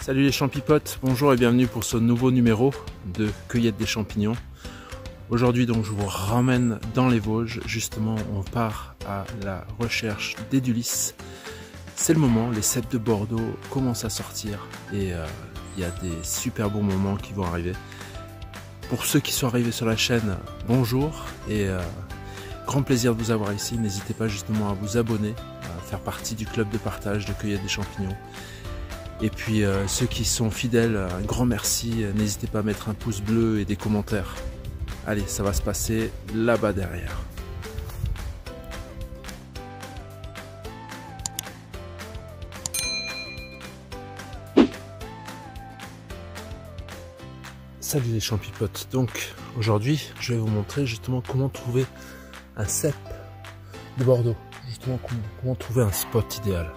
Salut les champipotes, bonjour et bienvenue pour ce nouveau numéro de Cueillette des champignons. Aujourd'hui donc je vous ramène dans les Vosges, justement on part à la recherche d'édulis. C'est le moment, les cèpes de Bordeaux commencent à sortir et il y a des super bons moments qui vont arriver. Pour ceux qui sont arrivés sur la chaîne, bonjour et grand plaisir de vous avoir ici. N'hésitez pas justement à vous abonner, à faire partie du club de partage de Cueillette des champignons. Et puis ceux qui sont fidèles, un grand merci, n'hésitez pas à mettre un pouce bleu et des commentaires. Allez, ça va se passer là-bas derrière. Salut les champipotes, donc aujourd'hui je vais vous montrer justement comment trouver un cèpe de Bordeaux, justement comment trouver un spot idéal.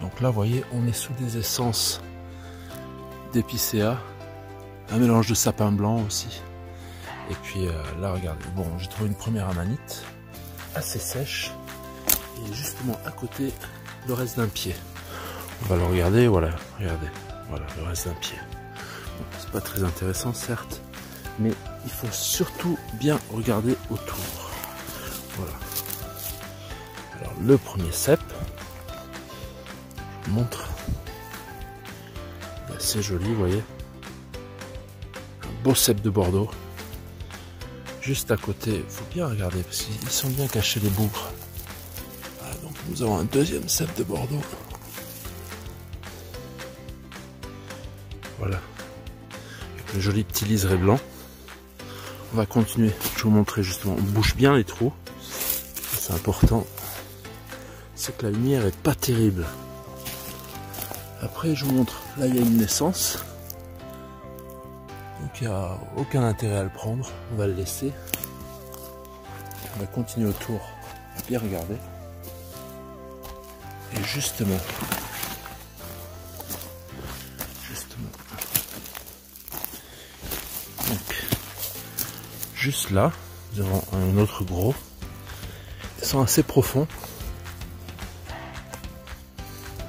Donc là, vous voyez, on est sous des essences d'épicéa, un mélange de sapin blanc aussi. Et puis là, regardez, bon, j'ai trouvé une première amanite, assez sèche, et justement à côté, le reste d'un pied. On va le regarder, voilà, regardez, voilà, le reste d'un pied. Bon, c'est pas très intéressant, certes, mais il faut surtout bien regarder autour. Voilà. Alors, le premier cèpe, montre, il est assez joli, vous voyez, un beau cèpe de Bordeaux. Juste à côté, il faut bien regarder parce qu'ils sont bien cachés les bougres. Voilà, donc nous avons un deuxième cèpe de Bordeaux. Voilà, avec le joli petit liseré blanc. On va continuer, je vais vous montrer justement, on bouche bien les trous, c'est important, c'est que la lumière est pas terrible. Après, je vous montre, là il y a une naissance, donc il n'y a aucun intérêt à le prendre, on va le laisser. On va continuer autour, bien regarder. Et justement, donc, juste là, nous avons un autre gros, ils sont assez profonds,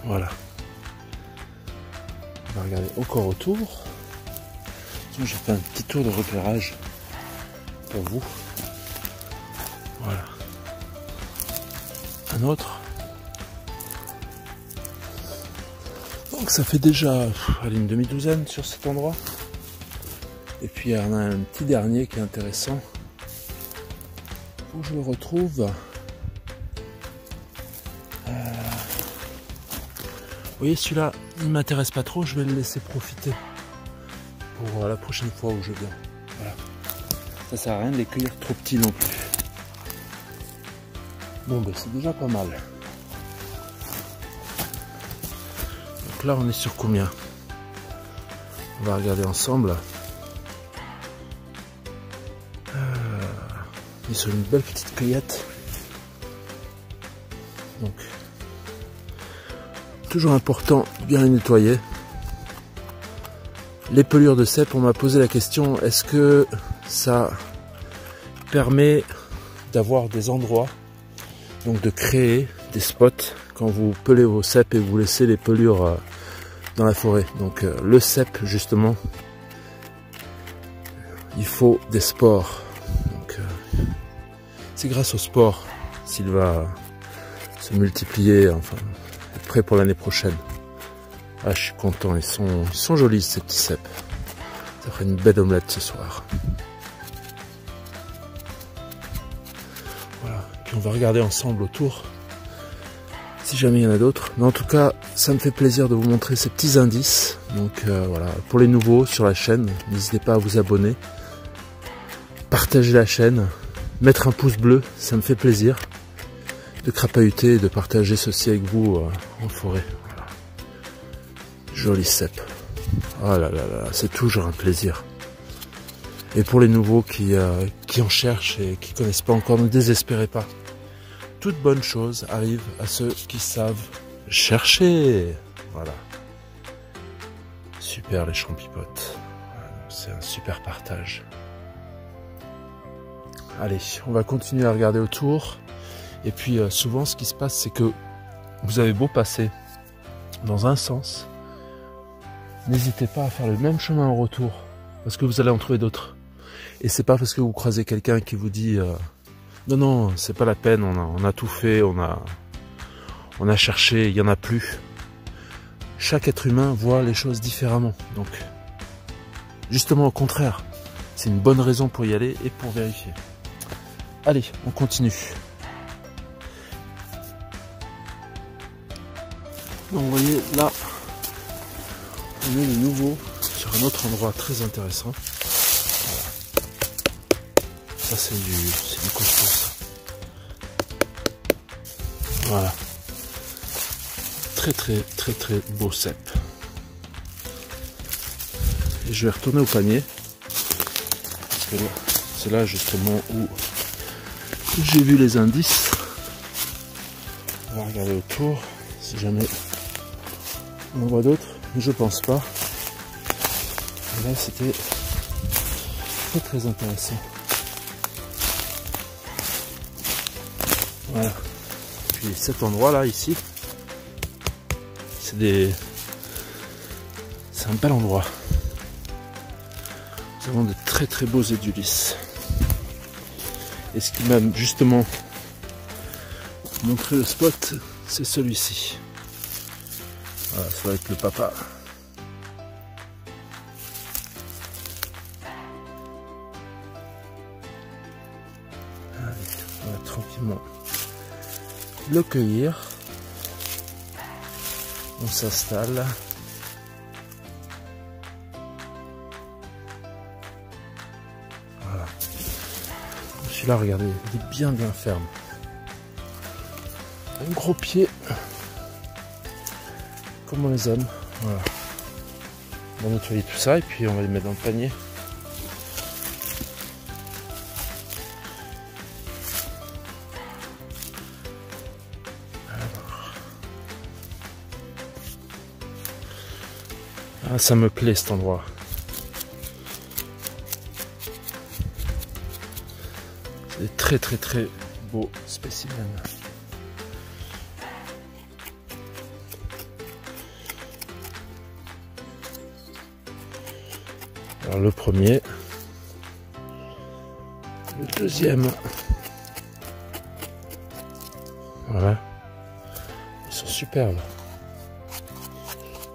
voilà. On va regarder encore autour. J'ai fait un petit tour de repérage pour vous. Voilà. Un autre. Donc ça fait déjà allez, une demi-douzaine sur cet endroit. Et puis il y en a un petit dernier qui est intéressant. Où je le retrouve. Vous voyez, celui-là, il ne m'intéresse pas trop, je vais le laisser profiter pour la prochaine fois où je viens. Voilà. Ça sert à rien de les cueillir trop petits non plus. Bon, ben c'est déjà pas mal. Donc là, on est sur combien? On va regarder ensemble. On est sur une belle petite cueillette. Donc, toujours important, bien les nettoyer. Les pelures de cèpe, on m'a posé la question, est-ce que ça permet d'avoir des endroits, donc de créer des spots quand vous pelez vos cèpes et vous laissez les pelures dans la forêt. Donc le cèpe, justement, il faut des spores. Donc c'est grâce aux spores s'il va se multiplier, enfin prêt pour l'année prochaine. Ah, je suis content, ils sont jolis ces petits cèpes. Ça ferait une belle omelette ce soir. Voilà, puis on va regarder ensemble autour, si jamais il y en a d'autres. Mais en tout cas, ça me fait plaisir de vous montrer ces petits indices. Donc voilà, pour les nouveaux sur la chaîne, n'hésitez pas à vous abonner, partager la chaîne, mettre un pouce bleu, ça me fait plaisir de crapahuter et de partager ceci avec vous en forêt. Voilà. Joli cèpe. Oh là là là, c'est toujours un plaisir. Et pour les nouveaux qui en cherchent et qui ne connaissent pas encore, ne désespérez pas. Toute bonne chose arrive à ceux qui savent chercher. Voilà. Super les champipotes. C'est un super partage. Allez, on va continuer à regarder autour. Et puis souvent ce qui se passe, c'est que vous avez beau passer dans un sens, n'hésitez pas à faire le même chemin en retour, parce que vous allez en trouver d'autres. Et c'est pas parce que vous croisez quelqu'un qui vous dit non, non, c'est pas la peine, on a tout fait, on a cherché, il y en a plus. Chaque être humain voit les choses différemment. Donc, justement au contraire, c'est une bonne raison pour y aller et pour vérifier. Allez, on continue. Donc vous voyez, là, on est de nouveau sur un autre endroit très intéressant. Voilà. Ça c'est du costaud ça. Voilà. Très très très très beau cep. Et je vais retourner au panier. Parce que là, c'est là justement où j'ai vu les indices. On va regarder autour si jamais on en voit d'autres, mais je pense pas. Et là c'était très très intéressant. Voilà. Puis cet endroit là ici, c'est un bel endroit. Nous avons de très très beaux édulis. Et ce qui m'a justement montré le spot, c'est celui-ci. Voilà, ça va être le papa. Allez, on va tranquillement le cueillir. On s'installe. Voilà. Celui-là, regardez, il est bien bien ferme. Un gros pied. Comme on les aime. Voilà. On va nettoyer tout ça et puis on va les mettre dans le panier. Ah, ça me plaît cet endroit. C'est des très très très beaux spécimens. Alors le premier, le deuxième, voilà, ils sont superbes.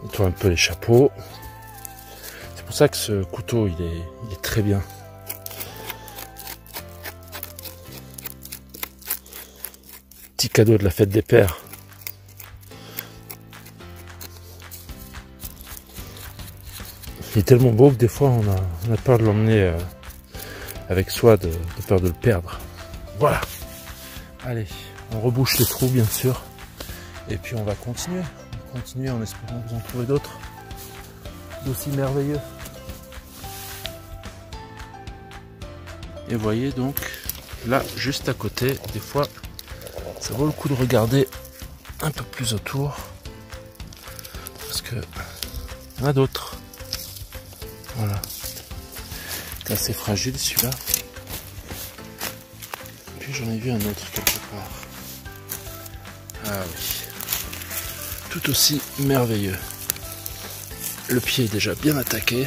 Nettoie un peu les chapeaux. C'est pour ça que ce couteau il est très bien. Petit cadeau de la fête des pères. Il est tellement beau que des fois on a peur de l'emmener avec soi, de peur de le perdre. Voilà. Allez, on rebouche les trous bien sûr. Et puis on va continuer. Continuer en espérant vous en trouver d'autres d'aussi merveilleux. Et voyez donc là juste à côté, des fois ça vaut le coup de regarder un peu plus autour parce que il y en a d'autres. Voilà, c'est assez fragile celui-là. Puis j'en ai vu un autre quelque part. Ah oui, tout aussi merveilleux. Le pied est déjà bien attaqué.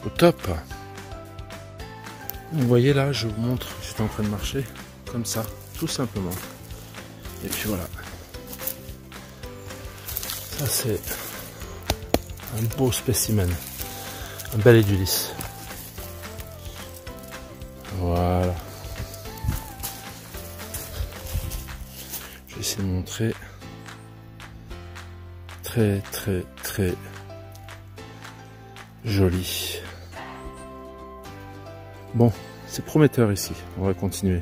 Au top. Vous voyez là, je vous montre, je suis en train de marcher comme ça, tout simplement. Et puis voilà. Ça c'est un beau spécimen, un bel édulis. Voilà. Je vais essayer de montrer. Très très très joli. Bon, c'est prometteur ici, on va continuer.